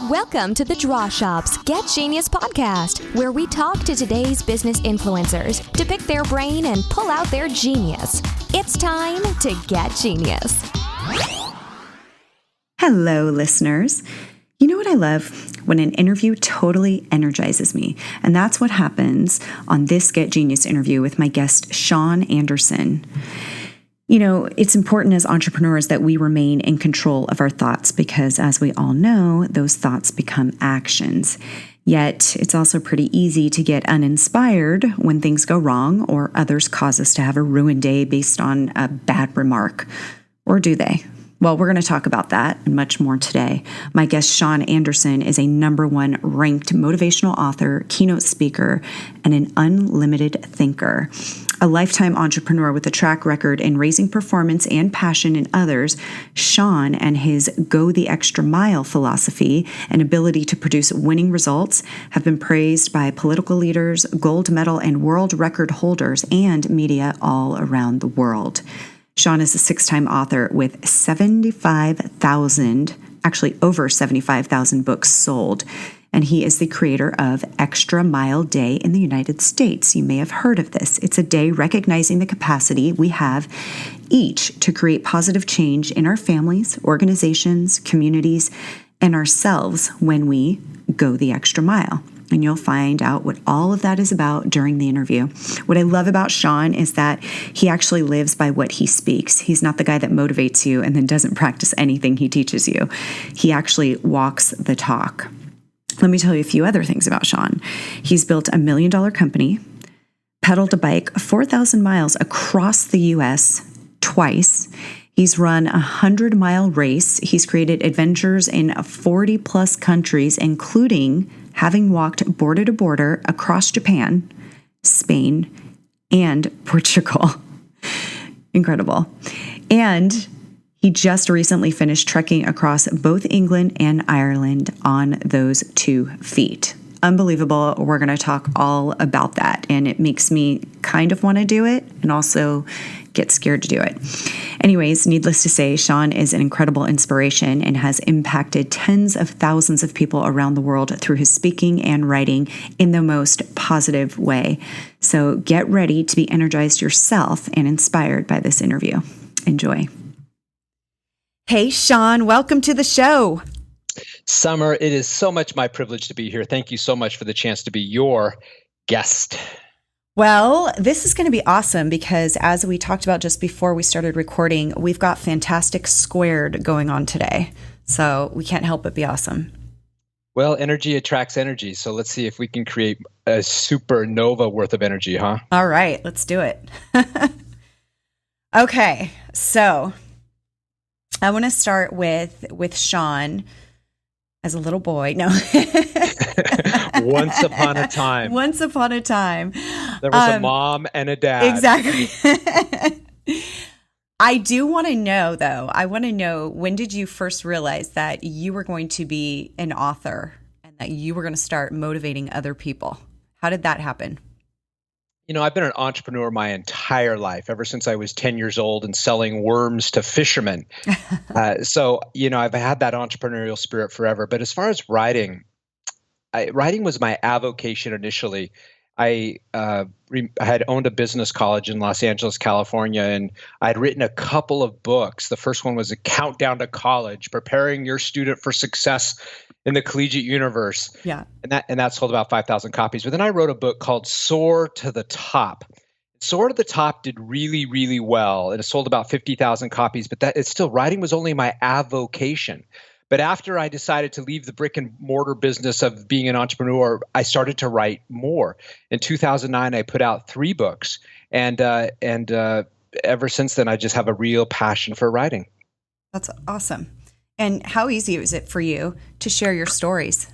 Welcome to the Draw Shop's Get Genius podcast, where we talk to today's business influencers to pick their brain and pull out their genius. It's time to get genius. Hello, listeners. You know what I love? When an interview totally energizes me. And that's what happens on this Get Genius interview with my guest, Shawn Anderson. You know, it's important as entrepreneurs that we remain in control of our thoughts because, as we all know, those thoughts become actions. Yet, it's also pretty easy to get uninspired when things go wrong or others cause us to have a ruined day based on a bad remark. Or do they? Well, we're going to talk about that and much more today. My guest, Shawn Anderson, is a #1 ranked motivational author, keynote speaker, and an unlimited thinker. A lifetime entrepreneur with a track record in raising performance and passion in others, Shawn and his go the extra mile philosophy and ability to produce winning results have been praised by political leaders, gold medal and world record holders, and media all around the world. Shawn is a 6-time author with over 75,000 books sold. And he is the creator of Extra Mile Day in the United States. You may have heard of this. It's a day recognizing the capacity we have each to create positive change in our families, organizations, communities, and ourselves when we go the extra mile. And you'll find out what all of that is about during the interview. What I love about Shawn is that he actually lives by what he speaks. He's not the guy that motivates you and then doesn't practice anything he teaches you. He actually walks the talk. Let me tell you a few other things about Shawn. He's built a $1 million company, pedaled a bike 4,000 miles across the U.S. twice. He's run a 100-mile race. He's created adventures in 40-plus countries, including having walked border to border across Japan, Spain, and Portugal. Incredible. And he just recently finished trekking across both England and Ireland on those 2 feet. Unbelievable. We're going to talk all about that. And it makes me kind of want to do it and also get scared to do it. Anyways, needless to say, Shawn is an incredible inspiration and has impacted tens of thousands of people around the world through his speaking and writing in the most positive way. So get ready to be energized yourself and inspired by this interview. Enjoy. Hey, Shawn, welcome to the show. Summer, it is so much my privilege to be here. Thank you so much for the chance to be your guest. Well, this is going to be awesome because as we talked about just before we started recording, we've got Fantastic Squared going on today. So we can't help but be awesome. Well, energy attracts energy. So let's see if we can create a supernova worth of energy, huh? All right, let's do it. Okay, so I want to start with Shawn as a little boy. No. Once upon a time. Once upon a time. There was a mom and a dad. Exactly. I do want to know, though. I want to know, when did you first realize that you were going to be an author and that you were going to start motivating other people? How did that happen? You know, I've been an entrepreneur my entire life, ever since I was 10 years old and selling worms to fishermen. So, you know, I've had that entrepreneurial spirit forever. But as far as writing, writing was my avocation initially. I had owned a business college in Los Angeles, California, and I'd written a couple of books. The first one was A Countdown to College, Preparing Your Student for Success in the Collegiate Universe. Yeah. And that sold about 5,000 copies. But then I wrote a book called Soar to the Top. Soar to the Top did really, really well, and it sold about 50,000 copies. But it's still, writing was only my avocation. But after I decided to leave the brick and mortar business of being an entrepreneur, I started to write more. In 2009, I put out 3 books, and ever since then, I just have a real passion for writing. That's awesome. And how easy is it for you to share your stories?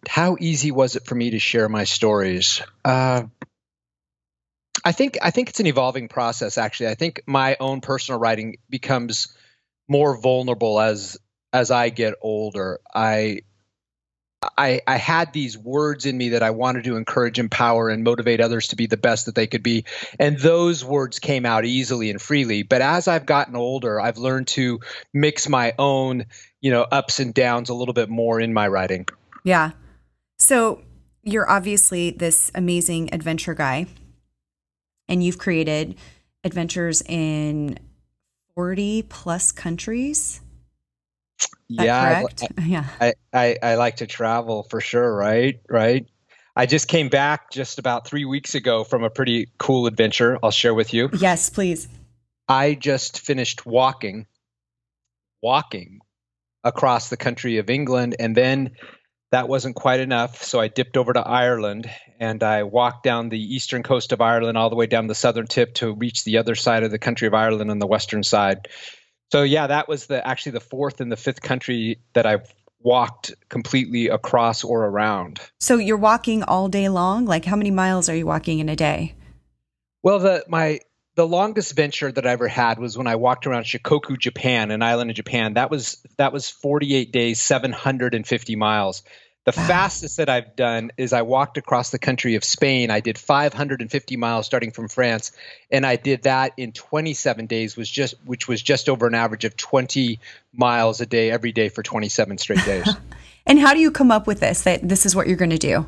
How easy was it for me to share my stories? I think it's an evolving process. Actually, I think my own personal writing becomes more vulnerable as I get older. I I had these words in me that I wanted to encourage, empower, and motivate others to be the best that they could be. And those words came out easily and freely. But as I've gotten older, I've learned to mix my own, ups and downs a little bit more in my writing. Yeah. So you're obviously this amazing adventure guy, and you've created adventures in 40 plus countries. Yeah, correct? Yeah. I like to travel for sure, right? Right. I just came back just about 3 weeks ago from a pretty cool adventure I'll share with you. Yes, please. I just finished walking across the country of England, and then that wasn't quite enough. So I dipped over to Ireland and I walked down the eastern coast of Ireland all the way down the southern tip to reach the other side of the country of Ireland on the western side. So yeah, that was actually the fourth and the fifth country that I've walked completely across or around. So you're walking all day long? Like how many miles are you walking in a day? Well, the longest venture that I ever had was when I walked around Shikoku, Japan, an island in Japan. That was 48 days, 750 miles. The fastest that I've done is I walked across the country of Spain. I did 550 miles starting from France, and I did that in 27 days, which was just over an average of 20 miles a day every day for 27 straight days. And how do you come up with this, that this is what you're going to do?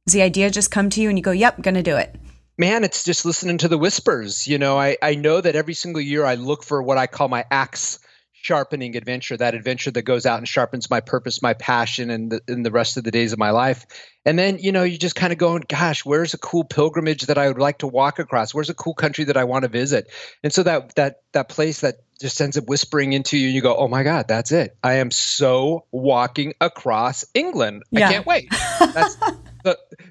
Does the idea just come to you and you go, yep, going to do it? Man, it's just listening to the whispers. I know that every single year I look for what I call my axe sharpening adventure, that adventure that goes out and sharpens my purpose, my passion, and the rest of the days of my life. And then, you just kind of go, gosh, where's a cool pilgrimage that I would like to walk across? Where's a cool country that I want to visit? And so that place that just ends up whispering into you, and you go, oh my God, that's it. I am so walking across England. Yeah. I can't wait.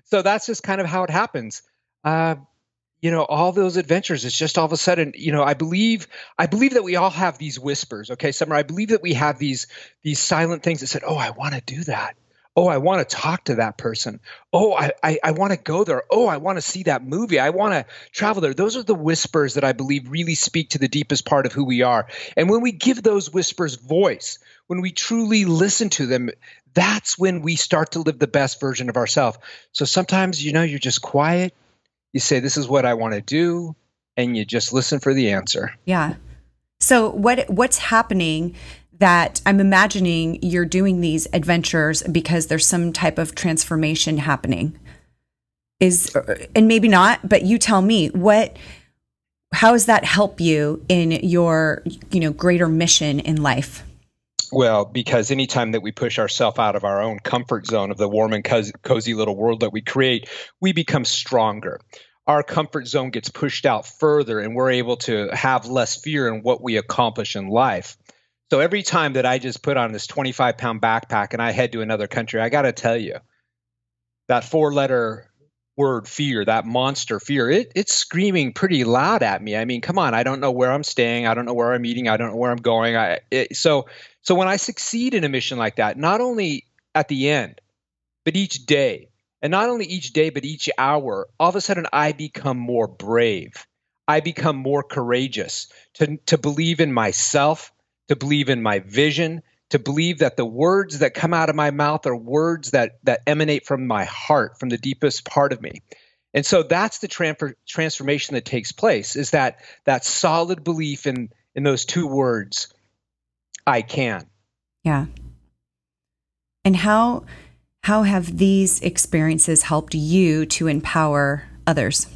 So that's just kind of how it happens. All those adventures, it's just all of a sudden, I believe that we all have these whispers. Okay, Summer, I believe that we have these silent things that said, oh, I want to do that. Oh, I want to talk to that person. Oh, I want to go there. Oh, I want to see that movie. I want to travel there. Those are the whispers that I believe really speak to the deepest part of who we are. And when we give those whispers voice, when we truly listen to them, that's when we start to live the best version of ourselves. So sometimes, you're just quiet. You say, this is what I want to do, and you just listen for the answer. Yeah. So what's happening that I'm imagining you're doing these adventures because there's some type of transformation happening? And maybe not, but you tell me, how does that help you in your, greater mission in life? Well, because anytime that we push ourselves out of our own comfort zone of the warm and cozy little world that we create, we become stronger. Our comfort zone gets pushed out further, and we're able to have less fear in what we accomplish in life. So every time that I just put on this 25-pound backpack and I head to another country, I got to tell you, that 4-letter word fear, that monster fear, it's screaming pretty loud at me. I mean, come on, I don't know where I'm staying. I don't know where I'm eating. I don't know where I'm going. So when I succeed in a mission like that, not only at the end, but each day, and not only each day, but each hour, all of a sudden I become more brave. I become more courageous to believe in myself, to believe in my vision, to believe that the words that come out of my mouth are words that emanate from my heart, from the deepest part of me. And so that's the transformation that takes place, is that solid belief in those two words, I can. Yeah. And how have these experiences helped you to empower others?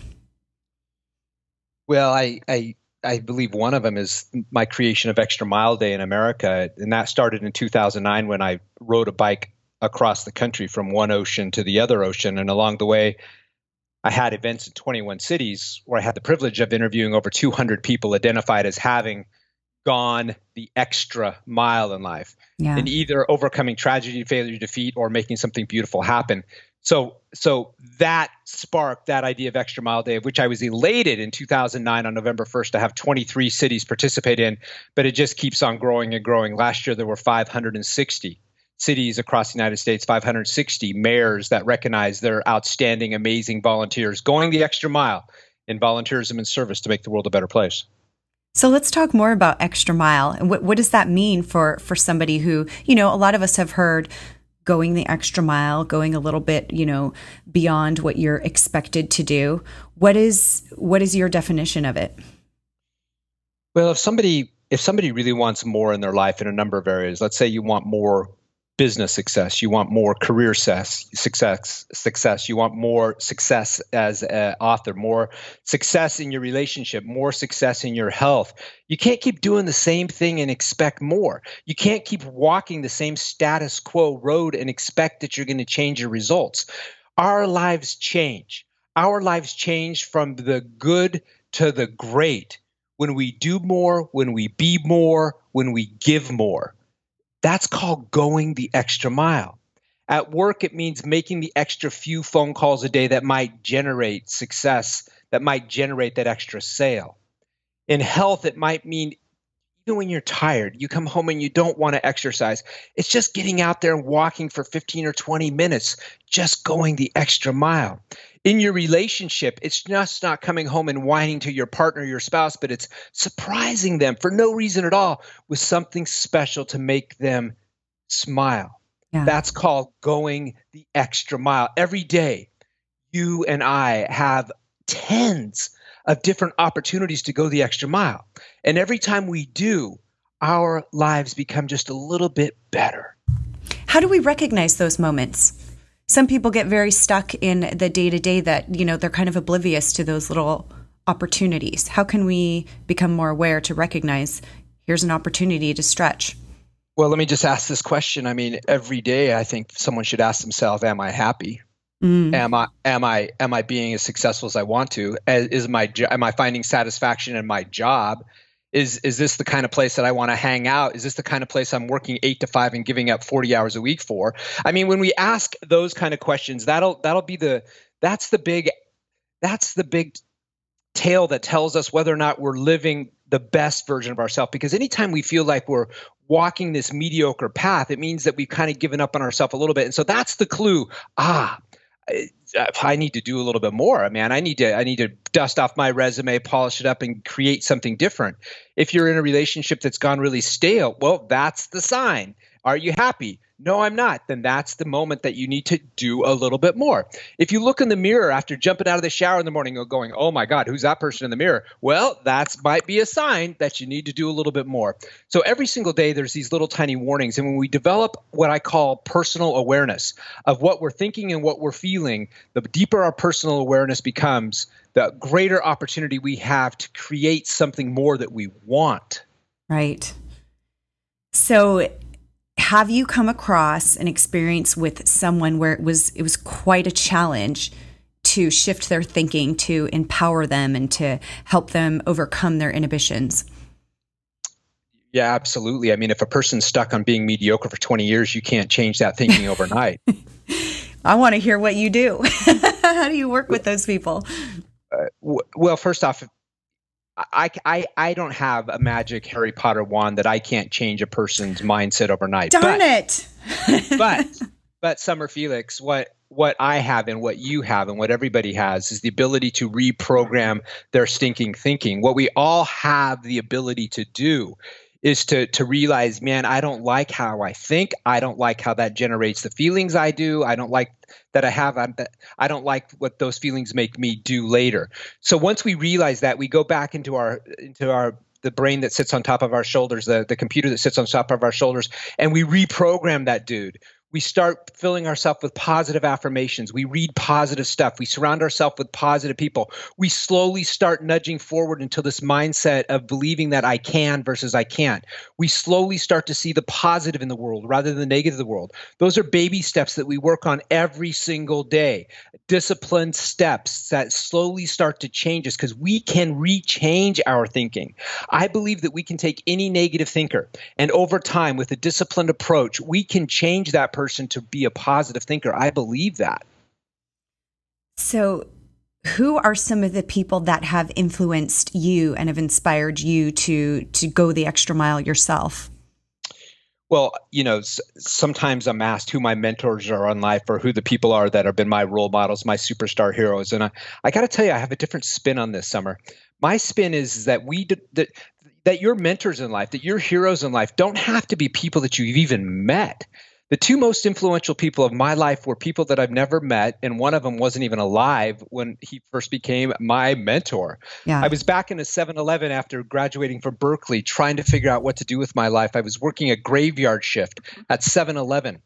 Well, I believe one of them is my creation of Extra Mile Day in America. And that started in 2009 when I rode a bike across the country from one ocean to the other ocean. And along the way, I had events in 21 cities where I had the privilege of interviewing over 200 people identified as having gone the extra mile in life, in either overcoming tragedy, failure, defeat, or making something beautiful happen. So that sparked that idea of Extra Mile Day, of which I was elated in 2009 on November 1st to have 23 cities participate in, but it just keeps on growing and growing. Last year, there were 560 cities across the United States, 560 mayors that recognize their outstanding, amazing volunteers going the extra mile in volunteerism and service to make the world a better place. So let's talk more about Extra Mile. And what does that mean for somebody who, a lot of us have heard going the extra mile, going a little bit, beyond what you're expected to do. What is your definition of it? Well, if somebody really wants more in their life in a number of areas, let's say you want more business success, you want more career success, you want more success as an author, more success in your relationship, more success in your health. You can't keep doing the same thing and expect more. You can't keep walking the same status quo road and expect that you're going to change your results. Our lives change. Our lives change from the good to the great when we do more, when we be more, when we give more. That's called going the extra mile. At work, it means making the extra few phone calls a day that might generate success, that might generate that extra sale. In health, it might mean even when you're tired, you come home and you don't want to exercise. It's just getting out there and walking for 15 or 20 minutes, just going the extra mile. In your relationship, it's just not coming home and whining to your partner, your spouse, but it's surprising them for no reason at all with something special to make them smile. Yeah. That's called going the extra mile. Every day, you and I have tens of different opportunities to go the extra mile. And every time we do, our lives become just a little bit better. How do we recognize those moments? Some people get very stuck in the day-to-day that, they're kind of oblivious to those little opportunities. How can we become more aware to recognize here's an opportunity to stretch? Well, let me just ask this question. I mean, every day I think someone should ask themselves, am I happy? Am I being as successful as I want to? Am I finding satisfaction in my job? Is this the kind of place that I want to hang out? Is this the kind of place I'm working 8 to 5 and giving up 40 hours a week for? I mean, when we ask those kind of questions, that's the big tale that tells us whether or not we're living the best version of ourselves. Because anytime we feel like we're walking this mediocre path, it means that we've kind of given up on ourselves a little bit. And so that's the clue. I need to do a little bit more, man. I need to dust off my resume, polish it up, and create something different. If you're in a relationship that's gone really stale, well, that's the sign. Are you happy? No, I'm not. Then that's the moment that you need to do a little bit more. If you look in the mirror after jumping out of the shower in the morning and going, oh my God, who's that person in the mirror? Well, that might be a sign that you need to do a little bit more. So every single day, there's these little tiny warnings. And when we develop what I call personal awareness of what we're thinking and what we're feeling, the deeper our personal awareness becomes, the greater opportunity we have to create something more that we want. Right. So have you come across an experience with someone where it was quite a challenge to shift their thinking, to empower them and to help them overcome their inhibitions? Yeah, absolutely. I mean, if a person's stuck on being mediocre for 20 years, you can't change that thinking overnight. I want to hear what you do. How do you work with those people? Well, first off, I don't have a magic Harry Potter wand that I can't change a person's mindset overnight. Darn it! but Summer Felix, what I have and what you have and what everybody has is the ability to reprogram their stinking thinking. What we all have the ability to do is to realize, man, I don't like how I think. I don't like how that generates the feelings I do. I don't like that I have. I don't like what those feelings make me do later. So once we realize that, we go back into the brain that sits on top of our shoulders, the computer that sits on top of our shoulders, and we reprogram that dude. We start filling ourselves with positive affirmations. We read positive stuff. We surround ourselves with positive people. We slowly start nudging forward into this mindset of believing that I can versus I can't. We slowly start to see the positive in the world rather than the negative of the world. Those are baby steps that we work on every single day. Disciplined steps that slowly start to change us because we can rechange our thinking. I believe that we can take any negative thinker and over time with a disciplined approach, we can change that person to be a positive thinker. I believe that. So who are some of the people that have influenced you and have inspired you to go the extra mile yourself? Well, sometimes I'm asked who my mentors are in life or who the people are that have been my role models, my superstar heroes. And I got to tell you, I have a different spin on this, Summer. My spin is that that your mentors in life, that your heroes in life don't have to be people that you've even met. The two most influential people of my life were people that I've never met, and one of them wasn't even alive when he first became my mentor. Yeah. I was back in a 7-Eleven after graduating from Berkeley, trying to figure out what to do with my life. I was working a graveyard shift at 7-Eleven.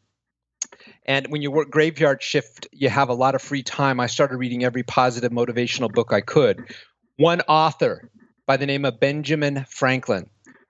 And when you work graveyard shift, you have a lot of free time. I started reading every positive motivational book I could. One author by the name of Benjamin Franklin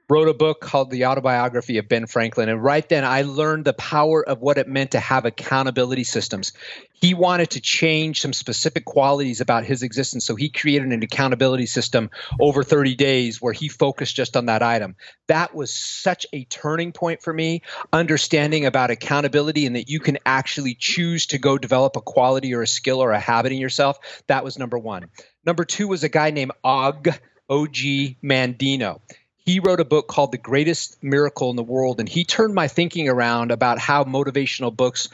wrote a book called The Autobiography of Ben Franklin. And right then I learned the power of what it meant to have accountability systems. He wanted to change some specific qualities about his existence. So he created an accountability system over 30 days where he focused just on that item. That was such a turning point for me, understanding about accountability and that you can actually choose to go develop a quality or a skill or a habit in yourself. That was number one. Number two was a guy named O.G. Mandino. He wrote a book called The Greatest Miracle in the World, and he turned my thinking around about how motivational books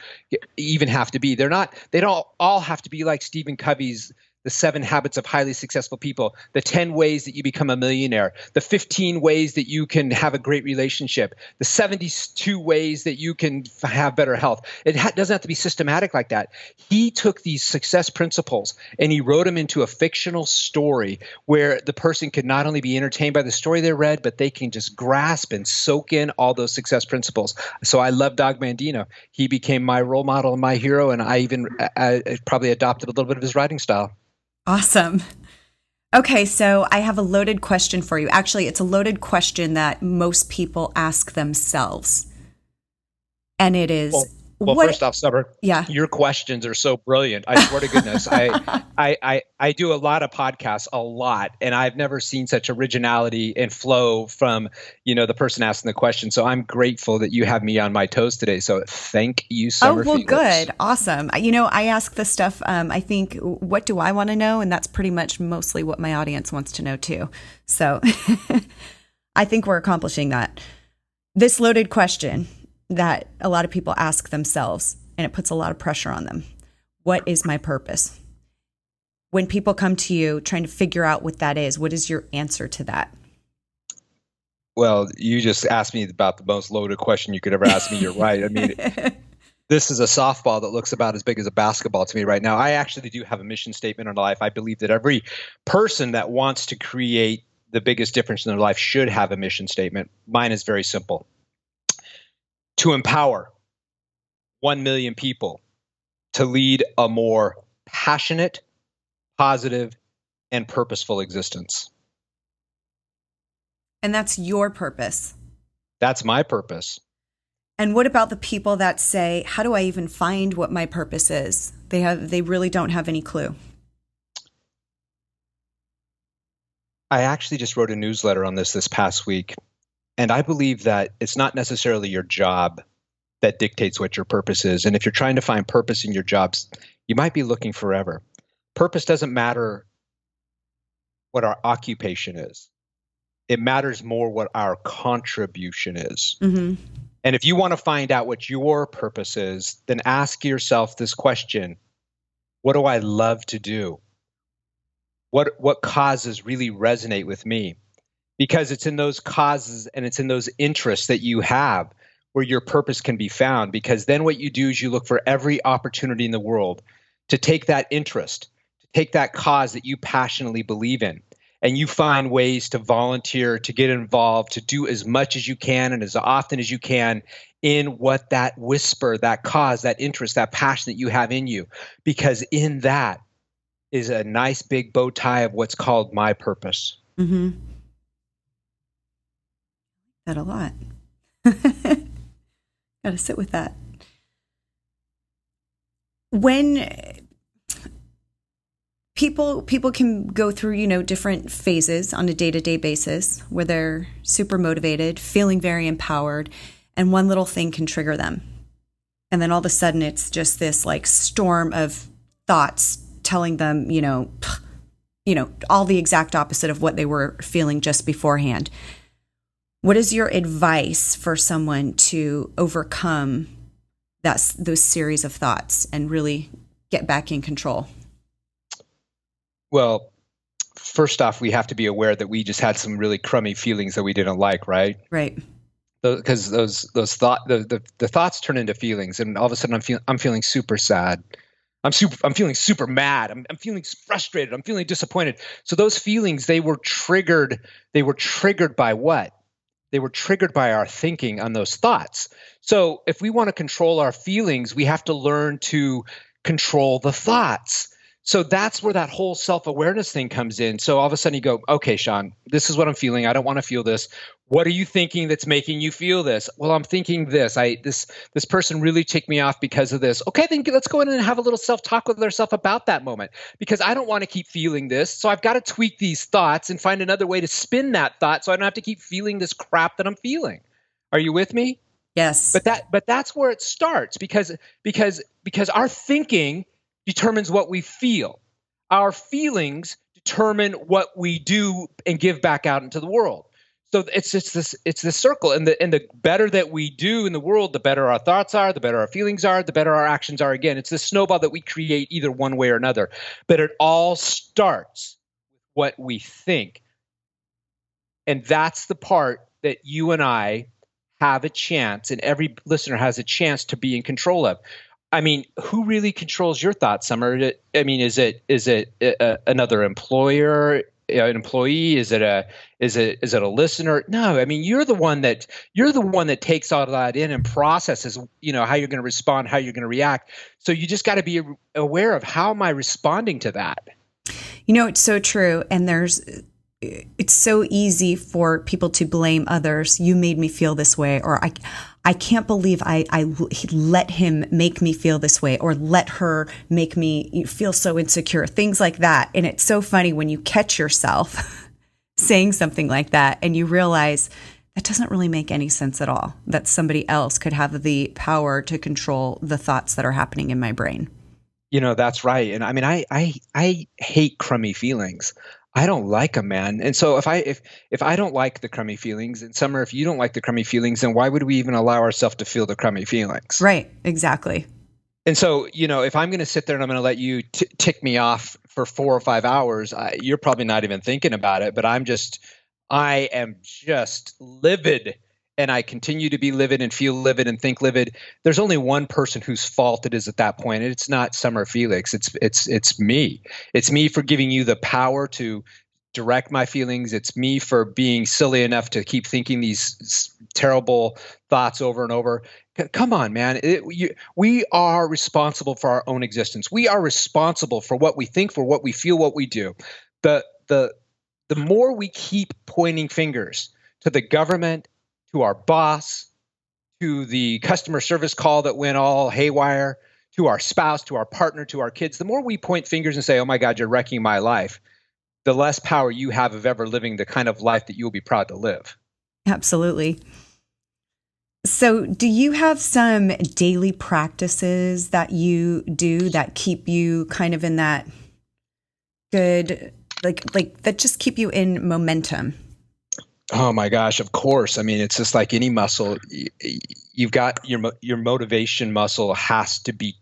even have to be. They don't all have to be like Stephen Covey's The 7 Habits of Highly Successful People, the 10 ways that you become a millionaire, the 15 ways that you can have a great relationship, the 72 ways that you can have better health. It doesn't have to be systematic like that. He took these success principles and he wrote them into a fictional story where the person could not only be entertained by the story they read, but they can just grasp and soak in all those success principles. So I love Dog Mandino. He became my role model and my hero, and I even probably adopted a little bit of his writing style. Awesome. Okay, so I have a loaded question for you. Actually, it's a loaded question that most people ask themselves. And it is, well, first off, Summer, yeah, your questions are so brilliant. I swear to goodness, I do a lot of podcasts, a lot, and I've never seen such originality and flow from, the person asking the question. So I'm grateful that you have me on my toes today. So thank you, Summer. Oh, well, Felix. good. Awesome. I ask this stuff, I think, what do I want to know? And that's pretty much mostly what my audience wants to know too. So I think we're accomplishing that. This loaded question that a lot of people ask themselves, and it puts a lot of pressure on them. What is my purpose? When people come to you trying to figure out what that is, what is your answer to that? Well, you just asked me about the most loaded question you could ever ask me. You're right. I mean, this is a softball that looks about as big as a basketball to me right now. I actually do have a mission statement in life. I believe that every person that wants to create the biggest difference in their life should have a mission statement. Mine is very simple. To empower 1 million people to lead a more passionate, positive, and purposeful existence. And that's your purpose. That's my purpose. And what about the people that say, how do I even find what my purpose is? They really don't have any clue. I actually just wrote a newsletter on this past week. And I believe that it's not necessarily your job that dictates what your purpose is. And if you're trying to find purpose in your jobs, you might be looking forever. Purpose doesn't matter what our occupation is. It matters more what our contribution is. Mm-hmm. And if you want to find out what your purpose is, then ask yourself this question: what do I love to do? What causes really resonate with me? Because it's in those causes and it's in those interests that you have where your purpose can be found. Because then what you do is you look for every opportunity in the world to take that interest, to take that cause that you passionately believe in, and you find ways to volunteer, to get involved, to do as much as you can and as often as you can in what that whisper, that cause, that interest, that passion that you have in you. Because in that is a nice big bow tie of what's called my purpose. Mm-hmm. That a lot. Got to sit with that. When people can go through, different phases on a day-to-day basis where they're super motivated, feeling very empowered, and one little thing can trigger them. And then all of a sudden it's just this like storm of thoughts telling them, all the exact opposite of what they were feeling just beforehand. What is your advice for someone to overcome those series of thoughts and really get back in control? Well, first off, we have to be aware that we just had some really crummy feelings that we didn't like, right? Right. because those the thoughts turn into feelings, and all of a sudden I'm feeling super sad. I'm feeling super mad. I'm feeling frustrated. I'm feeling disappointed. So those feelings, they were triggered. They were triggered by what? They were triggered by our thinking on those thoughts. So if we want to control our feelings, we have to learn to control the thoughts. So that's where that whole self-awareness thing comes in. So all of a sudden you go, okay, Shawn, this is what I'm feeling. I don't want to feel this. What are you thinking that's making you feel this? Well, I'm thinking this. This person really ticked me off because of this. Okay, then let's go in and have a little self-talk with ourselves about that moment, because I don't want to keep feeling this. So I've got to tweak these thoughts and find another way to spin that thought so I don't have to keep feeling this crap that I'm feeling. Are you with me? Yes. But that's where it starts, because our thinking determines what we feel. Our feelings determine what we do and give back out into the world. So it's this circle, and the better that we do in the world, the better our thoughts are, the better our feelings are, the better our actions are. Again, it's this snowball that we create either one way or another. But it all starts with what we think. And that's the part that you and I have a chance, and every listener has a chance to be in control of. I mean, who really controls your thoughts, Summer? I mean, is it another employer, an employee? Is it a listener? No, I mean, you're the one that takes all of that in and processes, how you're going to respond, how you're going to react. So you just got to be aware of, how am I responding to that? It's so true. And it's so easy for people to blame others. You made me feel this way, or I can't believe I let him make me feel this way, or let her make me feel so insecure, things like that. And it's so funny when you catch yourself saying something like that and you realize that doesn't really make any sense at all, that somebody else could have the power to control the thoughts that are happening in my brain. That's right. And I mean, I hate crummy feelings. I don't like them, man. And so if I don't like the crummy feelings, and Summer, if you don't like the crummy feelings, then why would we even allow ourselves to feel the crummy feelings? Right. Exactly. And so, if I'm going to sit there and I'm going to let you tick me off for 4 or 5 hours, you're probably not even thinking about it, but I am just livid, and I continue to be livid and feel livid and think livid. There's only one person whose fault it is at that point, and it's not Summer Felix. It's me. It's me for giving you the power to direct my feelings. It's me for being silly enough to keep thinking these terrible thoughts over and over. Come on, man. We are responsible for our own existence. We are responsible for what we think, for what we feel, what we do. The more we keep pointing fingers to the government, to our boss, to the customer service call that went all haywire, to our spouse, to our partner, to our kids, the more we point fingers and say, oh my God, you're wrecking my life, the less power you have of ever living the kind of life that you'll be proud to live. Absolutely. So do you have some daily practices that you do that keep you kind of in that good, like that just keep you in momentum? Oh my gosh, of course. I mean, it's just like any muscle. You've got your motivation muscle has to be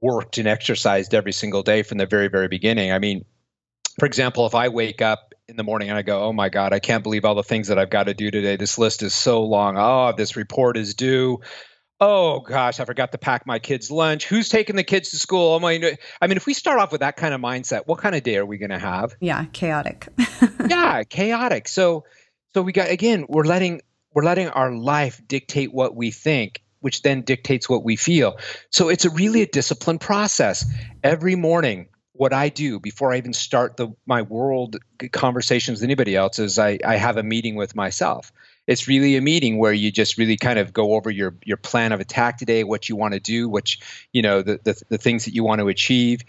worked and exercised every single day from the very, very beginning. I mean, for example, if I wake up in the morning and I go, oh my God, I can't believe all the things that I've got to do today. This list is so long. Oh, this report is due. Oh gosh, I forgot to pack my kids' lunch. Who's taking the kids to school? Oh my! I mean, if we start off with that kind of mindset, what kind of day are we going to have? Yeah, chaotic. Yeah, chaotic. So we got, again, we're letting our life dictate what we think, which then dictates what we feel. So it's really a disciplined process. Every morning, what I do before I even start my world conversations with anybody else is I have a meeting with myself. It's really a meeting where you just really kind of go over your plan of attack today, what you want to do, the things that you want to achieve.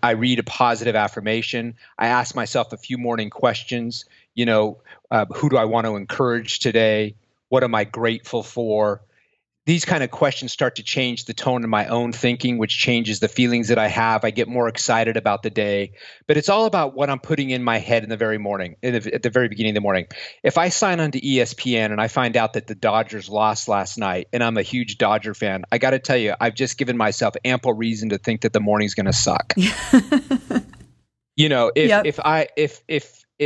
I read a positive affirmation. I ask myself a few morning questions. Who do I want to encourage today? What am I grateful for? These kind of questions start to change the tone of my own thinking, which changes the feelings that I have. I get more excited about the day. But it's all about what I'm putting in my head in the very morning, at the very beginning of the morning. If I sign on to ESPN and I find out that the Dodgers lost last night, and I'm a huge Dodger fan, I got to tell you, I've just given myself ample reason to think that the morning's going to suck.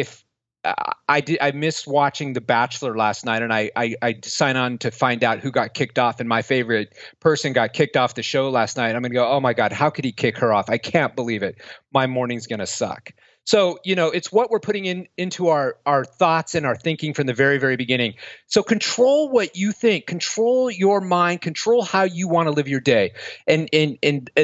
If I missed watching The Bachelor last night, and I signed on to find out who got kicked off, and my favorite person got kicked off the show last night. I'm going to go, oh my God, how could he kick her off? I can't believe it. My morning's going to suck. So, it's what we're putting into our thoughts and our thinking from the very, very beginning. So control what you think, control your mind, control how you want to live your day. And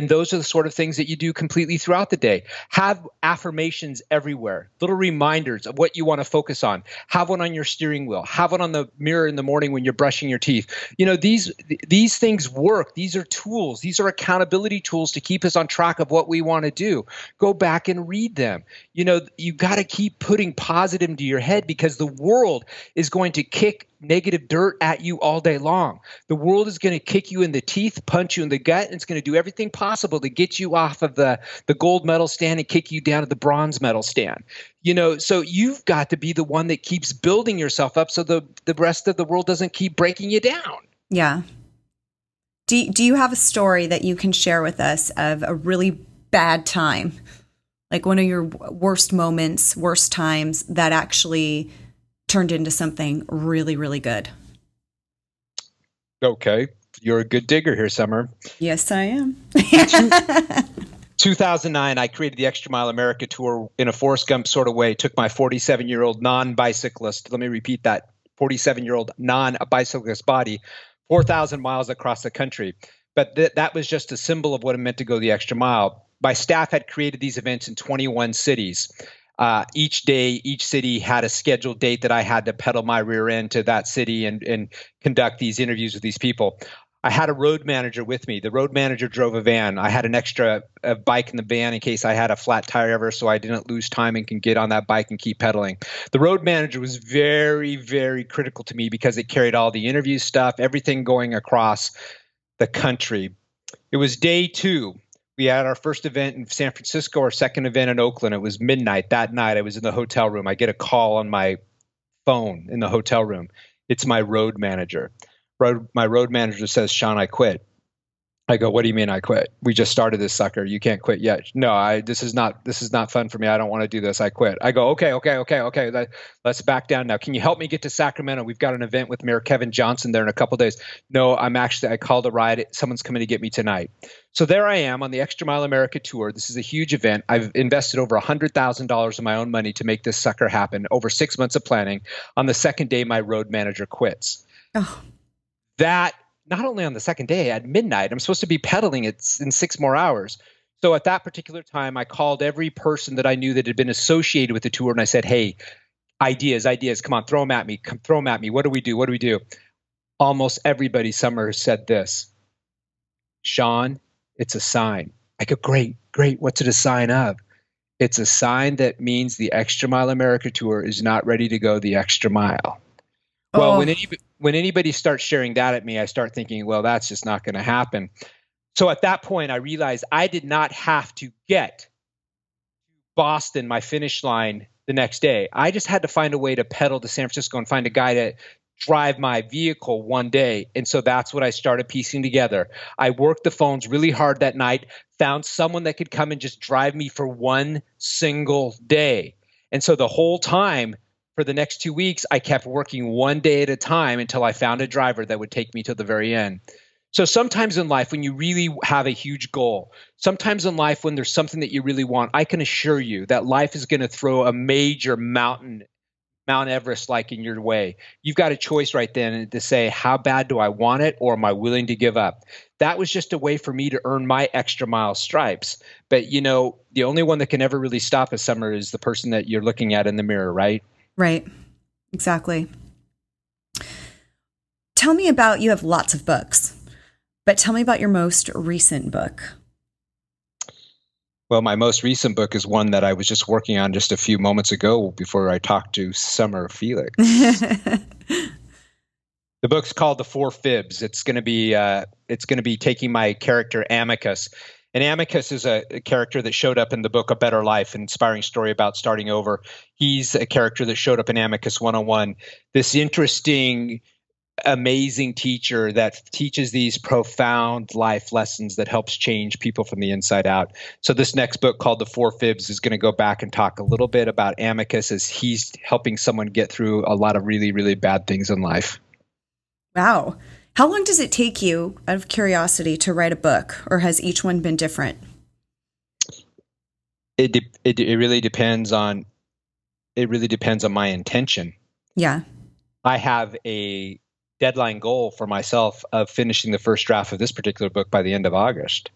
those are the sort of things that you do completely throughout the day. Have affirmations everywhere, little reminders of what you want to focus on. Have one on your steering wheel, have one on the mirror in the morning when you're brushing your teeth. These things work. These are tools. These are accountability tools to keep us on track of what we want to do. Go back and read them. You got to keep putting positive into your head, because the world is going to kick negative dirt at you all day long. The world is going to kick you in the teeth, punch you in the gut, and it's going to do everything possible to get you off of the gold medal stand and kick you down to the bronze medal stand. So you've got to be the one that keeps building yourself up so the rest of the world doesn't keep breaking you down. Yeah. Do you have a story that you can share with us of a really bad time? Like one of your worst moments, worst times that actually turned into something really, really good? Okay. You're a good digger here, Summer. Yes, I am. 2009, I created the Extra Mile America Tour in a Forrest Gump sort of way. Took my 47-year-old non-bicyclist, let me repeat that, 47-year-old non-bicyclist body, 4,000 miles across the country. But that was just a symbol of what it meant to go the extra mile. My staff had created these events in 21 cities. Each day, each city had a scheduled date that I had to pedal my rear end to that city and conduct these interviews with these people. I had a road manager with me. The road manager drove a van. I had an extra bike in the van in case I had a flat tire ever, so I didn't lose time and can get on that bike and keep pedaling. The road manager was very, very critical to me because it carried all the interview stuff, everything going across the country. It was day 2. We had our first event in San Francisco, our second event in Oakland. It was midnight that night. I was in the hotel room. I get a call on my phone in the hotel room. It's my road manager. My road manager says, "Shawn, I quit." I go, "What do you mean I quit? We just started this sucker. You can't quit yet." "No, this is not fun for me. I don't want to do this. I quit." I go, Okay. Let's back down now. Can you help me get to Sacramento? We've got an event with Mayor Kevin Johnson there in a couple of days. "No, I called a ride. Someone's coming to get me tonight." So there I am on the Extra Mile America Tour. This is a huge event. I've invested over $100,000 of my own money to make this sucker happen. Over 6 months of planning. On the second day, my road manager quits. Oh. That not only on the second day at midnight, I'm supposed to be pedaling it in 6 more hours. So at that particular time, I called every person that I knew that had been associated with the tour. And I said, "Hey, ideas, come on, throw them at me. Throw them at me. What do we do? Almost everybody, Summer, said this: "Shawn, it's a sign." I go, great. What's it a sign of? "It's a sign that means the Extra Mile America Tour is not ready to go the extra mile." Well, when anybody starts sharing that at me, I start thinking, well, that's just not going to happen. So at that point, I realized I did not have to get to Boston, my finish line, the next day. I just had to find a way to pedal to San Francisco and find a guy to drive my vehicle one day. And so that's what I started piecing together. I worked the phones really hard that night, found someone that could come and just drive me for one single day. And so the whole time, for the next 2 weeks, I kept working one day at a time until I found a driver that would take me to the very end. So sometimes in life, when you really have a huge goal, sometimes in life when there's something that you really want, I can assure you that life is going to throw a major Mount Everest-like in your way. You've got a choice right then to say, how bad do I want it, or am I willing to give up? That was just a way for me to earn my extra mile stripes. But the only one that can ever really stop a Summer is the person that you're looking at in the mirror, right? Right. Exactly. Tell me about, you have lots of books, but tell me about your most recent book. Well, my most recent book is one that I was just working on just a few moments ago before I talked to Summer Felix. The book's called The Four Fibs. It's going to be taking my character Amicus. And Amicus is a character that showed up in the book A Better Life, an inspiring story about starting over. He's a character that showed up in Amicus 101. This interesting amazing teacher that teaches these profound life lessons that helps change people from the inside out. So this next book called The Four Fibs is going to go back and talk a little bit about Amicus as he's helping someone get through a lot of really, really bad things in life. Wow. How long does it take you, out of curiosity, to write a book, or has each one been different? It really depends on my intention. Yeah. I have a deadline goal for myself of finishing the first draft of this particular book by the end of August.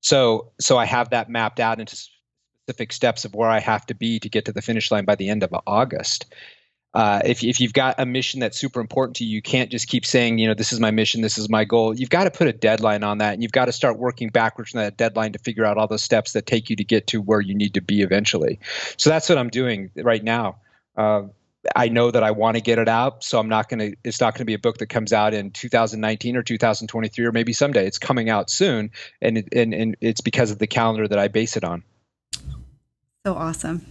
So I have that mapped out into specific steps of where I have to be to get to the finish line by the end of August. If you've got a mission that's super important to you, you can't just keep saying, this is my mission, this is my goal. You've got to put a deadline on that, and you've got to start working backwards from that deadline to figure out all the steps that take you to get to where you need to be eventually. So that's what I'm doing right now. I know that I want to get it out, so it's not going to be a book that comes out in 2019 or 2023 or maybe someday. It's coming out soon, and it's because of the calendar that I base it on. So awesome.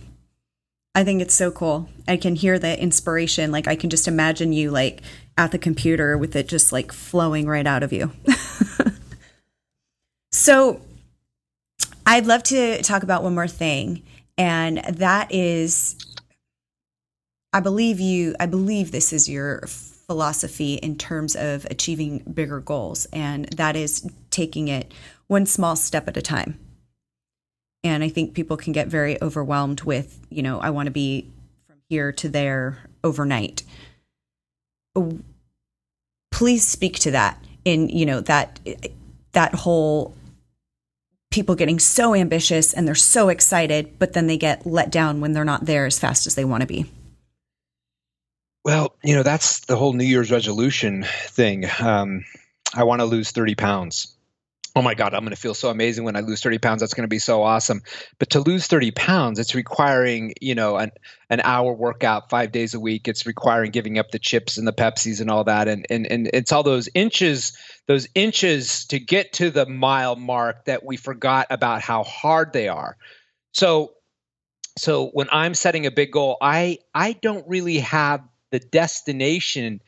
I think it's so cool. I can hear the inspiration. Like, I can just imagine you like at the computer with it just like flowing right out of you. So I'd love to talk about one more thing, and that is, I believe this is your philosophy in terms of achieving bigger goals, and that is taking it one small step at a time. And I think people can get very overwhelmed with, I want to be from here to there overnight. Please speak to that in, that whole people getting so ambitious and they're so excited, but then they get let down when they're not there as fast as they want to be. Well, that's the whole New Year's resolution thing. I want to lose 30 pounds. Oh my God, I'm going to feel so amazing when I lose 30 pounds. That's going to be so awesome. But to lose 30 pounds, it's requiring, an hour workout 5 days a week. It's requiring giving up the chips and the Pepsis and all that. And it's all those inches to get to the mile mark that we forgot about how hard they are. So when I'm setting a big goal, I don't really have the destination.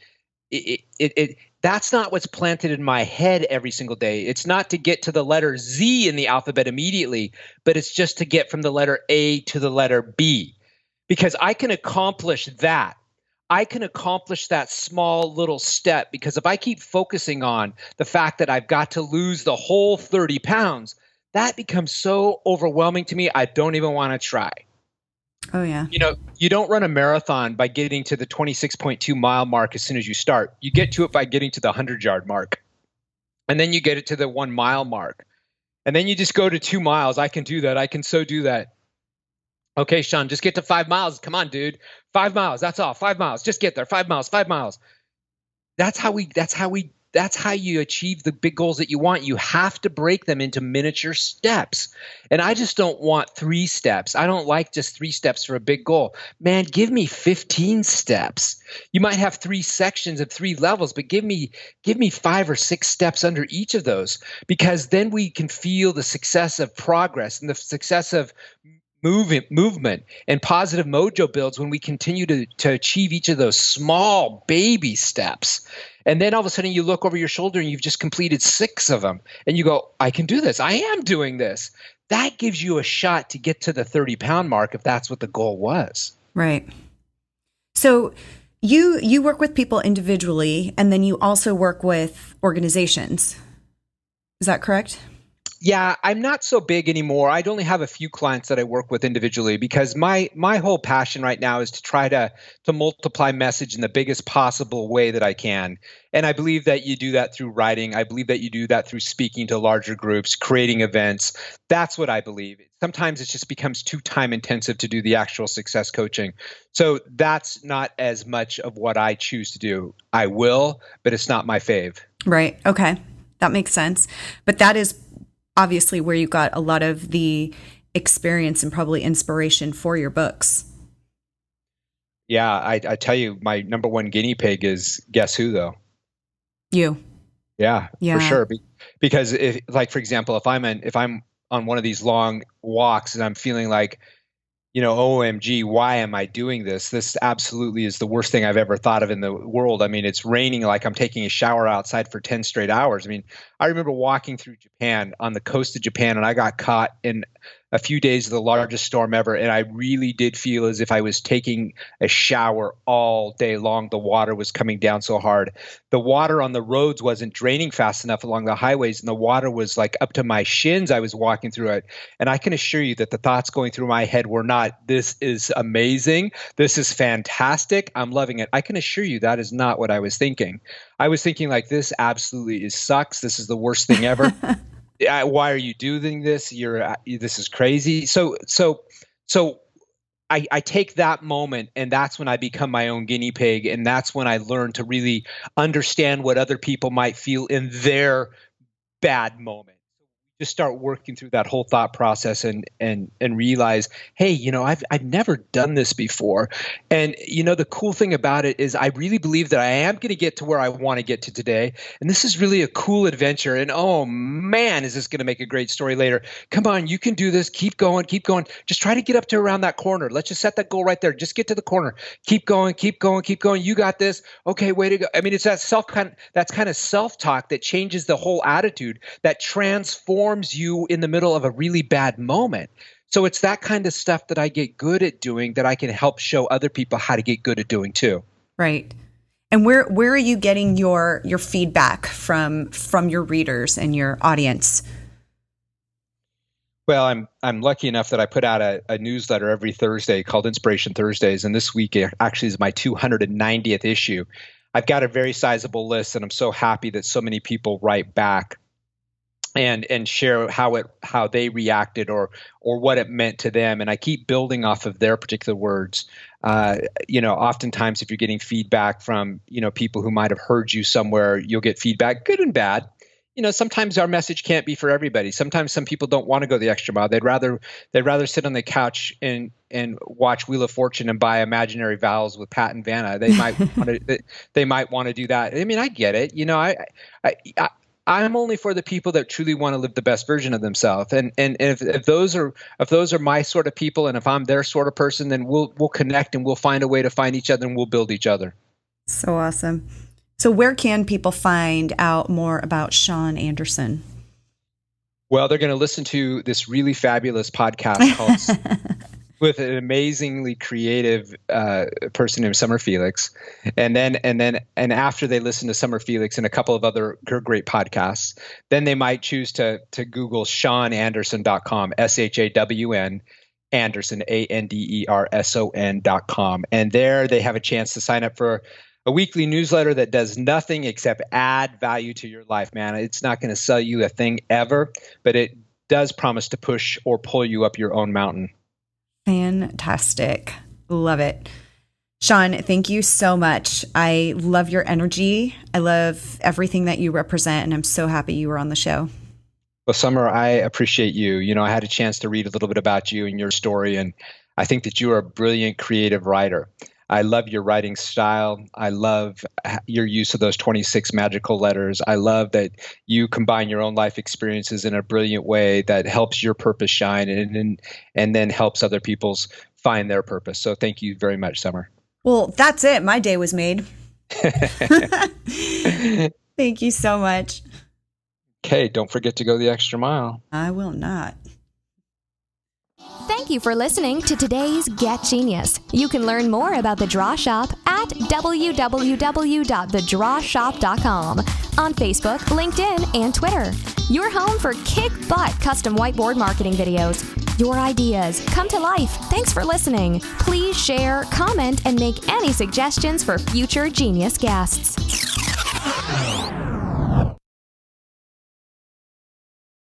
That's not what's planted in my head every single day. It's not to get to the letter Z in the alphabet immediately, but it's just to get from the letter A to the letter B, because I can accomplish that. I can accomplish that small little step, because if I keep focusing on the fact that I've got to lose the whole 30 pounds, that becomes so overwhelming to me, I don't even want to try. Oh, yeah. You don't run a marathon by getting to the 26.2 mile mark as soon as you start. You get to it by getting to the 100-yard mark. And then you get it to the 1 mile mark. And then you just go to 2 miles. I can do that. I can so do that. Okay, Shawn, just get to 5 miles. Come on, dude. 5 miles. That's all. 5 miles. Just get there. 5 miles. 5 miles. That's how you achieve the big goals that you want. You have to break them into miniature steps. And I just don't want 3 steps. I don't like just 3 steps for a big goal. Man, give me 15 steps. You might have 3 sections of 3 levels, but give me 5 or 6 steps under each of those, because then we can feel the success of progress and the success of movement and positive mojo builds when we continue to achieve each of those small baby steps. And then all of a sudden you look over your shoulder and you've just completed 6 of them. And you go, I can do this. I am doing this. That gives you a shot to get to the 30-pound mark if that's what the goal was. Right. So you work with people individually, and then you also work with organizations. Is that correct? Yeah, I'm not so big anymore. I'd only have a few clients that I work with individually, because my whole passion right now is to try to multiply message in the biggest possible way that I can. And I believe that you do that through writing. I believe that you do that through speaking to larger groups, creating events. That's what I believe. Sometimes it just becomes too time intensive to do the actual success coaching. So that's not as much of what I choose to do. I will, but it's not my fave. Right. Okay. That makes sense. But that is obviously where you got a lot of the experience and probably inspiration for your books. Yeah, I tell you, my number one guinea pig is, guess who, though? You. Yeah, for sure. Because for example, if I'm on one of these long walks and I'm feeling like, OMG, why am I doing this? This absolutely is the worst thing I've ever thought of in the world. I mean, it's raining like I'm taking a shower outside for 10 straight hours. I mean, I remember walking through Japan, on the coast of Japan, and I got caught in a few days of the largest storm ever. And I really did feel as if I was taking a shower all day long. The water was coming down so hard. The water on the roads wasn't draining fast enough along the highways, and the water was like up to my shins. I was walking through it. And I can assure you that the thoughts going through my head were not, this is amazing. This is fantastic. I'm loving it. I can assure you that is not what I was thinking. I was thinking like, this absolutely sucks. This is the worst thing ever. Why are you doing this? This is crazy. So I take that moment, and that's when I become my own guinea pig. And that's when I learn to really understand what other people might feel in their bad moment. Just start working through that whole thought process and realize, hey, I've never done this before. And, the cool thing about it is I really believe that I am going to get to where I want to get to today. And this is really a cool adventure. And oh man, is this going to make a great story later. Come on, you can do this. Keep going, keep going. Just try to get up to around that corner. Let's just set that goal right there. Just get to the corner. Keep going, keep going, keep going. You got this. Okay, way to go. I mean, it's that's kind of self-talk that changes the whole attitude, that transforms you in the middle of a really bad moment. So it's that kind of stuff that I get good at doing that I can help show other people how to get good at doing too. Right. And where are you getting your feedback from your readers and your audience? Well, I'm lucky enough that I put out a newsletter every Thursday called Inspiration Thursdays, and this week actually is my 290th issue. I've got a very sizable list, and I'm so happy that so many people write back and share how they reacted or what it meant to them. And I keep building off of their particular words. Oftentimes if you're getting feedback from, people who might have heard you somewhere, you'll get feedback, good and bad. Sometimes our message can't be for everybody. Sometimes some people don't want to go the extra mile. They'd rather sit on the couch and watch Wheel of Fortune and buy imaginary vowels with Pat and Vanna. They might want to do that. I mean, I get it. I'm only for the people that truly want to live the best version of themselves. And if those are my sort of people, and if I'm their sort of person, then we'll connect and we'll find a way to find each other and we'll build each other. So awesome. So where can people find out more about Shawn Anderson? Well, they're going to listen to this really fabulous podcast called with an amazingly creative person named Summer Felix. And after they listen to Summer Felix and a couple of other great podcasts, then they might choose to Google ShawnAnderson.com, SHAWN, Anderson, ANDERSON.com. And there they have a chance to sign up for a weekly newsletter that does nothing except add value to your life, man. It's not going to sell you a thing ever, but it does promise to push or pull you up your own mountain. Fantastic. Love it. Shawn, thank you so much. I love your energy. I love everything that you represent, and I'm so happy you were on the show. Well, Summer, I appreciate you. I had a chance to read a little bit about you and your story, and I think that you are a brilliant creative writer. I love your writing style. I love your use of those 26 magical letters. I love that you combine your own life experiences in a brilliant way that helps your purpose shine and then helps other people's find their purpose. So thank you very much, Summer. Well, that's it. My day was made. Thank you so much. Okay, don't forget to go the extra mile. I will not. Thank you for listening to today's Get Genius. You can learn more about The Draw Shop at www.thedrawshop.com, on Facebook, LinkedIn, and Twitter. Your home for kick-butt custom whiteboard marketing videos. Your ideas come to life. Thanks for listening. Please share, comment, and make any suggestions for future Genius guests.